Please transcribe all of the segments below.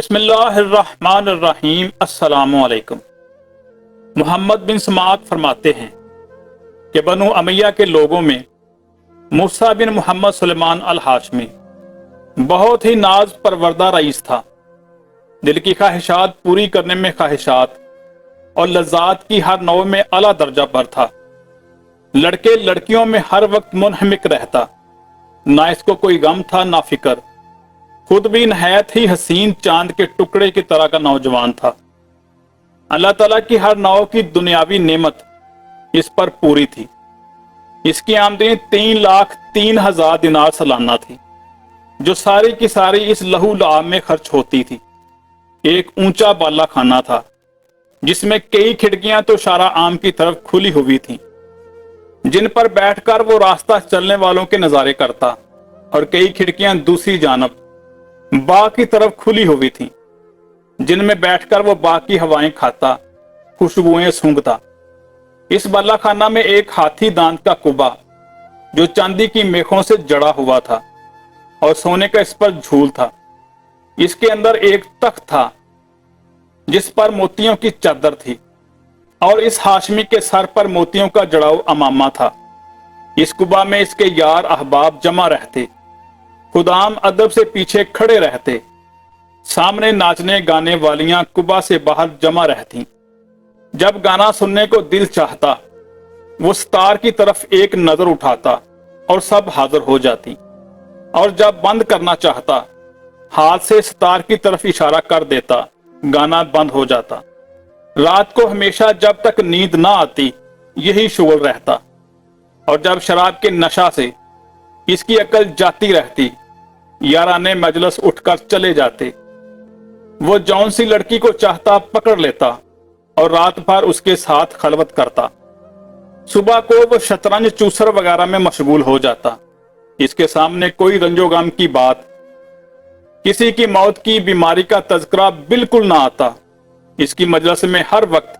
बिस्मिल्लाहिर्रहमानिर्रहीम। अस्सलाम वालेकुम। मोहम्मद बिन समाक फरमाते हैं कि बनु अमैया के लोगों में मूसा बिन मोहम्मद सुलेमान अल हाशमी बहुत ही नाज परवरदा रईस था। दिल की ख्वाहिशात पूरी करने में ख्वाहिशात और लज्जात की हर नौ में आला दर्जा पर था। लड़के लड़कियों में हर वक्त मुनहमिक रहता, ना इसको कोई गम था ना फिक्र। खुद भी नहायत ही हसीन चांद के टुकड़े की तरह का नौजवान था। अल्लाह ताला की हर नौ की दुनियावी नेमत इस पर पूरी थी। इसकी आमदनी 3,03,000 दिनार सालाना थी, जो सारी की सारी इस लहू लआब में खर्च होती थी। एक ऊंचा बाला खाना था जिसमें कई खिड़कियां तो शारा आम की तरफ खुली हुई थीं, जिन पर बैठकर वो रास्ता चलने वालों के नजारे करता, और कई खिड़कियां दूसरी जानब बाग की तरफ खुली हुई थीं, जिनमें बैठकर वो बाग की हवाएं खाता, खुशबुएं सूंघता। इस बाला खाना में एक हाथी दांत का कुबा जो चांदी की मेखों से जड़ा हुआ था और सोने का इस पर झूल था। इसके अंदर एक तख्त था जिस पर मोतियों की चादर थी, और इस हाशमी के सर पर मोतियों का जड़ाऊ अमामा था। इस कुबा में इसके यार अहबाब जमा रहते, खुदाम अदब से पीछे खड़े रहते। सामने नाचने गाने वालियां कुबा से बाहर जमा रहती। जब गाना सुनने को दिल चाहता, वो सितार की तरफ एक नजर उठाता और सब हाजिर हो जाती, और जब बंद करना चाहता, हाथ से सितार की तरफ इशारा कर देता, गाना बंद हो जाता। रात को हमेशा जब तक नींद ना आती, यही शुगल रहता, और जब शराब के नशा से इसकी अकल जाती रहती, याराने मजलिस उठकर चले जाते। वो जौन सी लड़की को चाहता पकड़ लेता और रात भर उसके साथ खलवत करता। सुबह को वो शतरंज चूसर वगैरह में मशगूल हो जाता। इसके सामने कोई रंजोगम की बात, किसी की मौत की बीमारी का तज़किरा बिल्कुल ना आता। इसकी मजलिस में हर वक्त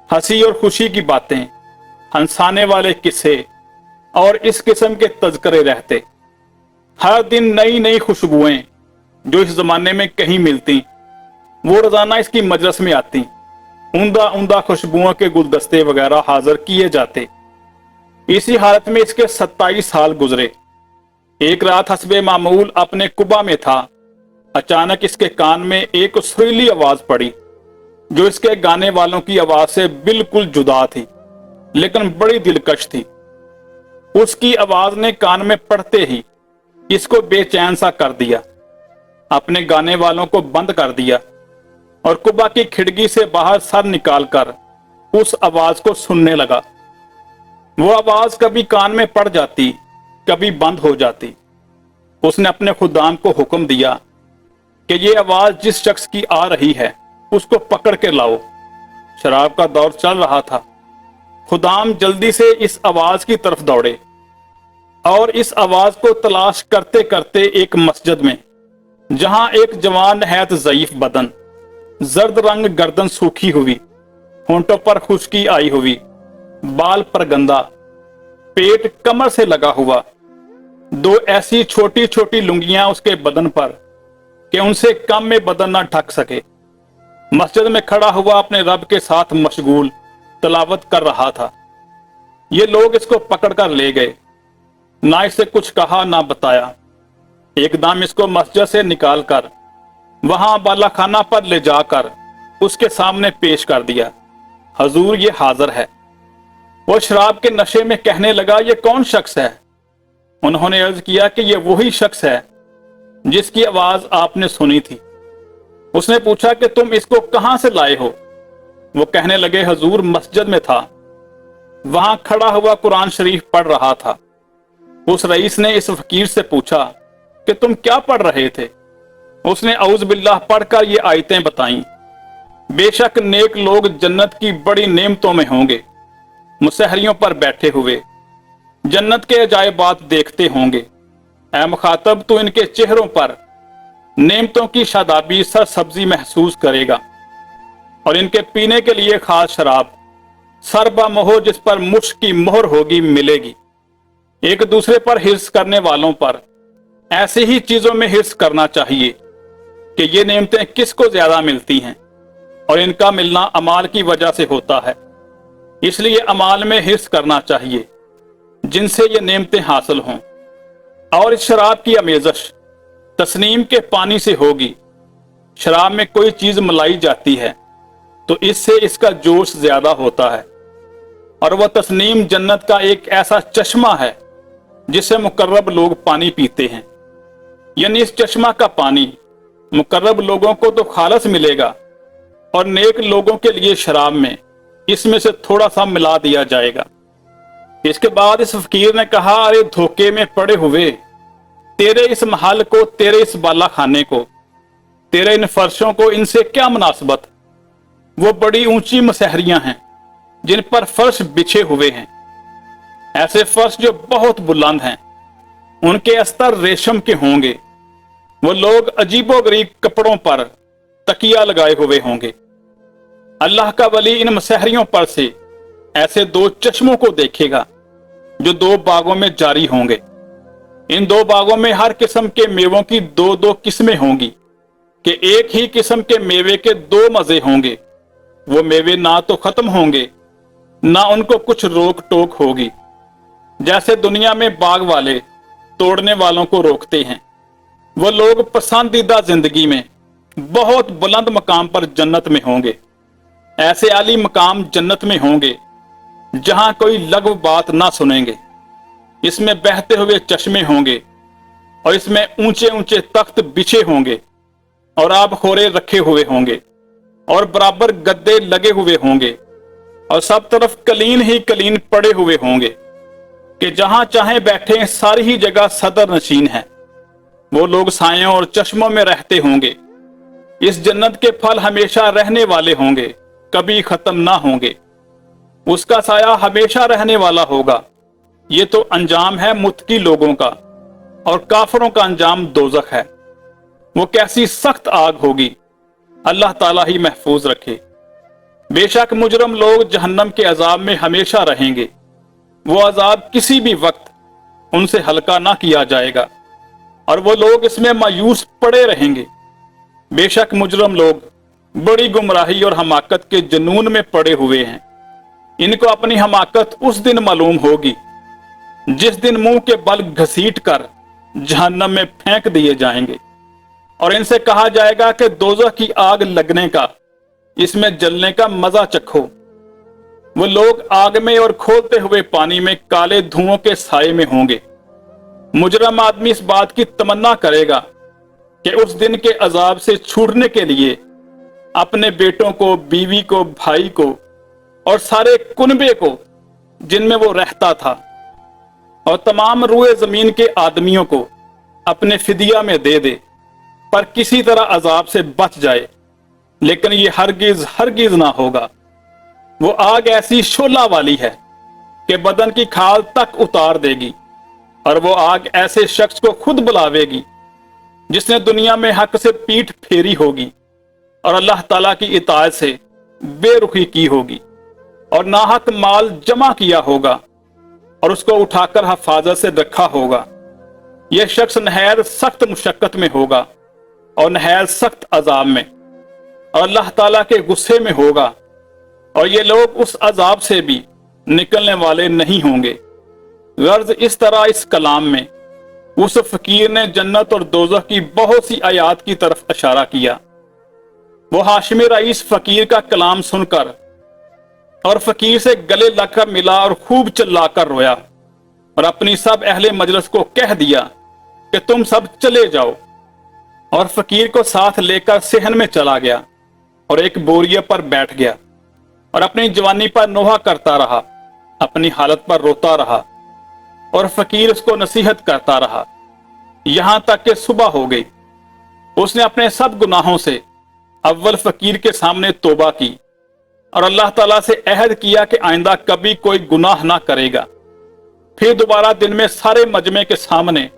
हंसी और खुशी की बातें, हंसाने वाले किस्से और इस किस्म के तज़किरे रहते। हर दिन नई नई खुशबुएं जो इस जमाने में कहीं मिलती, वो रोजाना इसकी मजलिस में आती। उम्दा उम्दा खुशबुओं के गुलदस्ते वगैरह हाजिर किए जाते। इसी हालत में इसके 27 साल गुजरे। एक रात हस्बे मामूल अपने कुबा में था। अचानक इसके कान में एक सुरीली आवाज पड़ी, जो इसके गाने वालों की आवाज से बिल्कुल जुदा थी, लेकिन बड़ी दिलकश थी। उसकी आवाज ने कान में पड़ते ही इसको बेचैन सा कर दिया। अपने गाने वालों को बंद कर दिया और कुबा की खिड़की से बाहर सर निकालकर उस आवाज को सुनने लगा। वो आवाज कभी कान में पड़ जाती, कभी बंद हो जाती। उसने अपने खुदाम को हुक्म दिया कि ये आवाज जिस शख्स की आ रही है, उसको पकड़ के लाओ। शराब का दौर चल रहा था। खुदाम जल्दी से इस आवाज की तरफ दौड़े, और इस आवाज को तलाश करते करते एक मस्जिद में, जहां एक जवान नहायत ज़ईफ बदन, जर्द रंग गर्दन सूखी हुई, होंठों पर खुश्की आई हुई, बाल पर गंदा, पेट कमर से लगा हुआ, दो ऐसी छोटी छोटी लुंगियां उसके बदन पर कि उनसे कम में बदन ना ढक सके, मस्जिद में खड़ा हुआ अपने रब के साथ मशगूल तलावत कर रहा था। ये लोग इसको पकड़कर ले गए, ना इसे कुछ कहा ना बताया। एकदम इसको मस्जिद से निकालकर वहां बालाखाना पर ले जाकर उसके सामने पेश कर दिया। हजूर, ये हाजिर है। वो शराब के नशे में कहने लगा, ये कौन शख्स है? उन्होंने अर्ज किया कि ये वही शख्स है जिसकी आवाज आपने सुनी थी। उसने पूछा कि तुम इसको कहां से लाए हो? वो कहने लगे, हजूर, मस्जिद में था, वहां खड़ा हुआ कुरान शरीफ पढ़ रहा था। उस रईस ने इस फकीर से पूछा कि तुम क्या पढ़ रहे थे? उसने औज़ बिल्लाह पढ़कर ये आयतें बताईं। बेशक नेक लोग जन्नत की बड़ी नेमतों में होंगे, मुसहरियों पर बैठे हुए जन्नत के अजायबात देखते होंगे। ऐ मुखातब, तू इनके चेहरों पर नेमतों की शादाबी सर सब्जी महसूस करेगा, और इनके पीने के लिए खास शराब सरबा मोहो जिस पर मुश्क की मोहर होगी मिलेगी। एक दूसरे पर हिर्स करने वालों पर ऐसी ही चीजों में हिर्स करना चाहिए। कि ये नेमतें किसको ज्यादा मिलती हैं, और इनका मिलना अमाल की वजह से होता है। इसलिए अमाल में हिर्स करना चाहिए जिनसे ये नेमतें हासिल हों। और इस शराब की आमेज़श तस्नीम के पानी से होगी। शराब में कोई चीज मिलाई जाती है तो इससे इसका जोश ज्यादा होता है, और वह तस्नीम जन्नत का एक ऐसा चश्मा है जिससे मुकर्रब लोग पानी पीते हैं। यानी इस चश्मा का पानी मुकर्रब लोगों को तो खालस मिलेगा, और नेक लोगों के लिए शराब में इसमें से थोड़ा सा मिला दिया जाएगा। इसके बाद इस फकीर ने कहा, अरे धोखे में पड़े हुए, तेरे इस महल को, तेरे इस बाला खाने को, तेरे इन फर्शों को, इनसे क्या मुनासबत? वो बड़ी ऊंची मसहरियां हैं जिन पर फर्श बिछे हुए हैं, ऐसे फर्श जो बहुत बुलंद हैं, उनके अस्तर रेशम के होंगे। वो लोग अजीबोगरीब कपड़ों पर तकिया लगाए हुए होंगे। अल्लाह का वली इन मसहरियों पर से ऐसे दो चश्मों को देखेगा जो दो बागों में जारी होंगे। इन दो बागों में हर किस्म के मेवों की दो दो किस्में होंगी कि एक ही किस्म के मेवे के दो मजे होंगे। वो मेवे ना तो खत्म होंगे, ना उनको कुछ रोक टोक होगी। जैसे दुनिया में बाग वाले तोड़ने वालों को रोकते हैं, वो लोग पसंदीदा जिंदगी में बहुत बुलंद मकाम पर जन्नत में होंगे। ऐसे आली मकाम जन्नत में होंगे जहां कोई लघु बात ना सुनेंगे। इसमें बहते हुए चश्मे होंगे, और इसमें ऊंचे ऊंचे तख्त बिछे होंगे, और आब खोरे रखे हुए होंगे, और बराबर गद्दे लगे हुए होंगे, और सब तरफ कलीन ही कलीन पड़े हुए होंगे कि जहां चाहे बैठे, सारी ही जगह सदर नशीन है। वो लोग सायों और चश्मों में रहते होंगे। इस जन्नत के फल हमेशा रहने वाले होंगे, कभी खत्म ना होंगे। उसका साया हमेशा रहने वाला होगा। ये तो अंजाम है मुत्की लोगों का, और काफरों का अंजाम दोजख है। वो कैसी सख्त आग होगी, अल्लाह ताला ही महफूज रखे। बेशक मुजरम लोग जहन्नम के अजाब में हमेशा रहेंगे। वो अजाब किसी भी वक्त उनसे हल्का ना किया जाएगा, और वो लोग इसमें मायूस पड़े रहेंगे। बेशक मुजरम लोग बड़ी गुमराही और हमाकत के जुनून में पड़े हुए हैं। इनको अपनी हमाकत उस दिन मालूम होगी जिस दिन मुंह के बल घसीट कर जहन्नम में फेंक दिए जाएंगे, और इनसे कहा जाएगा कि दोज़ख की आग लगने का, इसमें जलने का मजा चखो। वो लोग आग में और खोलते हुए पानी में काले धुओं के साए में होंगे। मुजरम आदमी इस बात की तमन्ना करेगा कि उस दिन के अजाब से छूटने के लिए अपने बेटों को, बीवी को, भाई को और सारे कुनबे को जिनमें वो रहता था, और तमाम रूए जमीन के आदमियों को अपने फिदिया में दे दे, पर किसी तरह अजाब से बच जाए। लेकिन ये हरगिज हरगिज ना होगा। वो आग ऐसी शोला वाली है कि बदन की खाल तक उतार देगी, और वो आग ऐसे शख्स को खुद बुलावेगी जिसने दुनिया में हक से पीठ फेरी होगी और अल्लाह ताला की इताअत से बेरुखी की होगी, और नाहक माल जमा किया होगा और उसको उठाकर हिफाजत से रखा होगा। यह शख्स नहायत सख्त मुशक्कत में होगा और नहायत सख्त अजाब में, और अल्लाह ताला के गुस्से में होगा, और ये लोग उस अजाब से भी निकलने वाले नहीं होंगे। गर्ज इस तरह इस कलाम में उस फकीर ने जन्नत और दोज़ख की बहुत सी आयात की तरफ इशारा किया। वो हाशिमी रईस फकीर का कलाम सुनकर और फकीर से गले लगकर मिला और खूब चिल्लाकर रोया, और अपनी सब अहले मजलिस को कह दिया कि तुम सब चले जाओ, और फकीर को साथ लेकर सेहन में चला गया और एक बोरिया पर बैठ गया और अपनी जवानी पर नोहा करता रहा, अपनी हालत पर रोता रहा, और फकीर उसको नसीहत करता रहा यहां तक कि सुबह हो गई। उसने अपने सब गुनाहों से अव्वल फकीर के सामने तौबा की और अल्लाह ताला से अहद किया कि आइंदा कभी कोई गुनाह ना करेगा। फिर दोबारा दिन में सारे मजमे के सामने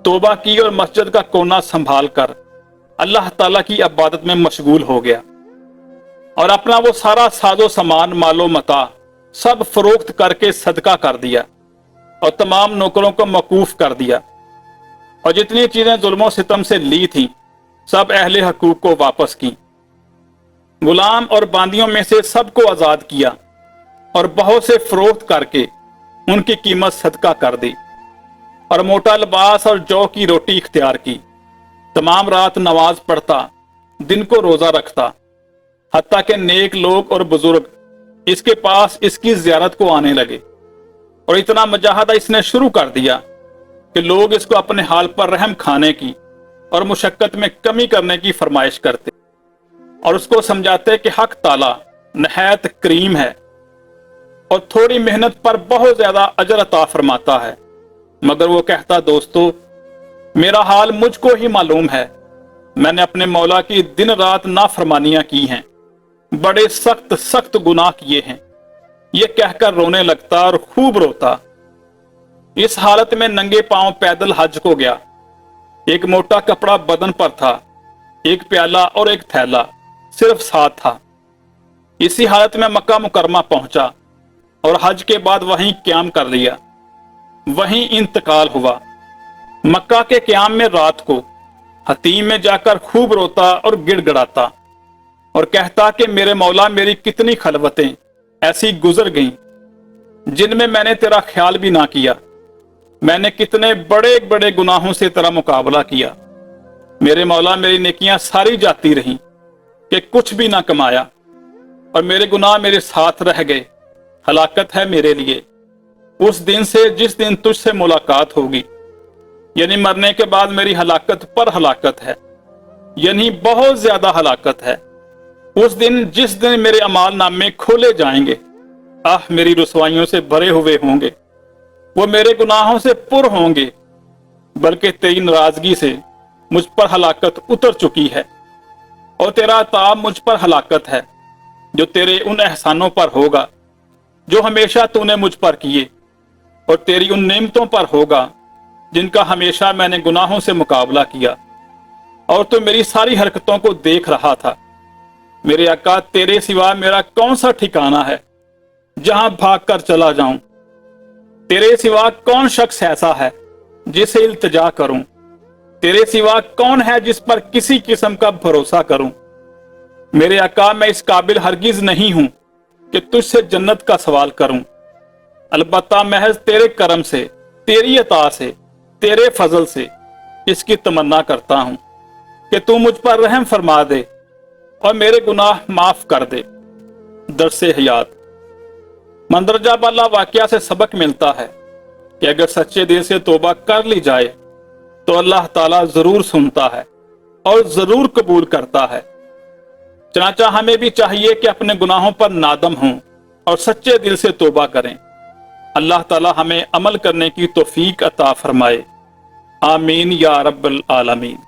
तौबा की और मस्जिद का कोना संभाल कर अल्लाह ताला की इबादत में मशगूल हो गया, और अपना वो सारा साजो सामान, मालो मता सब फरोख्त करके सदका कर दिया, और तमाम नौकरों को मकूफ कर दिया, और जितनी चीजें जुल्मों सितम से ली थी सब अहले हकूक को वापस की, गुलाम और बांदियों में से सबको आजाद किया और बहुत से फरोख्त करके उनकी कीमत सदका कर दी, और मोटा लिबास और जौ की रोटी इख्तियार की। तमाम रात नमाज पढ़ता, दिन को रोजा रखता, हत्ता के नेक लोग और बुजुर्ग इसके पास इसकी जियारत को आने लगे। और इतना मुजाहदा इसने शुरू कर दिया कि लोग इसको अपने हाल पर रहम खाने की और मुशक्कत में कमी करने की फरमाइश करते और उसको समझाते कि हक ताला नहायत करीम है और थोड़ी मेहनत पर बहुत ज्यादा अजर अता फरमाता है। मगर वो कहता, दोस्तों मेरा हाल मुझको ही मालूम है, मैंने अपने मौला की दिन रात नाफरमानियां की हैं, बड़े सख्त सख्त गुनाह किए हैं। ये कहकर रोने लगता और खूब रोता। इस हालत में नंगे पांव पैदल हज को गया। एक मोटा कपड़ा बदन पर था, एक प्याला और एक थैला सिर्फ साथ था। इसी हालत में मक्का मुकरमा पहुंचा और हज के बाद वहीं क्याम कर लिया, वहीं इंतकाल हुआ। मक्का के क्याम में रात को हतीम में जाकर खूब रोता और गिड़गिड़ाता और कहता कि मेरे मौला, मेरी कितनी खलवतें ऐसी गुजर गईं जिनमें मैंने तेरा ख्याल भी ना किया। मैंने कितने बड़े बड़े गुनाहों से तेरा मुकाबला किया। मेरे मौला, मेरी नेकियां सारी जाती रहीं कि कुछ भी ना कमाया, और मेरे गुनाह मेरे साथ रह गए। हलाकत है मेरे लिए उस दिन से जिस दिन तुझसे मुलाकात होगी, यानी मरने के बाद मेरी हलाकत पर हलाकत है, यानी बहुत ज्यादा हलाकत है। उस दिन जिस दिन मेरे अमाल नामे खोले जाएंगे, आह मेरी रुसवाइयों से भरे हुए होंगे, वो मेरे गुनाहों से पुर होंगे, बल्कि तेरी नाराजगी से मुझ पर हलाकत उतर चुकी है, और तेरा ताब मुझ पर हलाकत है जो तेरे उन एहसानों पर होगा जो हमेशा तूने मुझ पर किए, और तेरी उन नेमतों पर होगा जिनका हमेशा मैंने गुनाहों से मुकाबला किया, और तू मेरी सारी हरकतों को देख रहा था। मेरे आका, तेरे सिवा मेरा कौन सा ठिकाना है जहां भाग कर चला जाऊं? तेरे सिवा कौन शख्स ऐसा है जिसे इल्तिजा करूं? तेरे सिवा कौन है जिस पर किसी किस्म का भरोसा करूं? मेरे आका, मैं इस काबिल हरगिज नहीं हूं कि तुझसे जन्नत का सवाल करूं। अलबत्ता महज तेरे करम से, तेरी अता से, तेरे फजल से इसकी तमन्ना करता हूं कि तू मुझ पर रहम फरमा दे और मेरे गुनाह माफ कर दे। दरसे हयात। मंदरजा वाला वाकया से सबक मिलता है कि अगर सच्चे दिल से तौबा कर ली जाए तो अल्लाह ताला जरूर सुनता है और जरूर कबूल करता है। चनाचा हमें भी चाहिए कि अपने गुनाहों पर नादम हों और सच्चे दिल से तौबा करें। अल्लाह ताला हमें अमल करने की तौफीक अता फरमाए। आमीन या रब्बल आलमीन।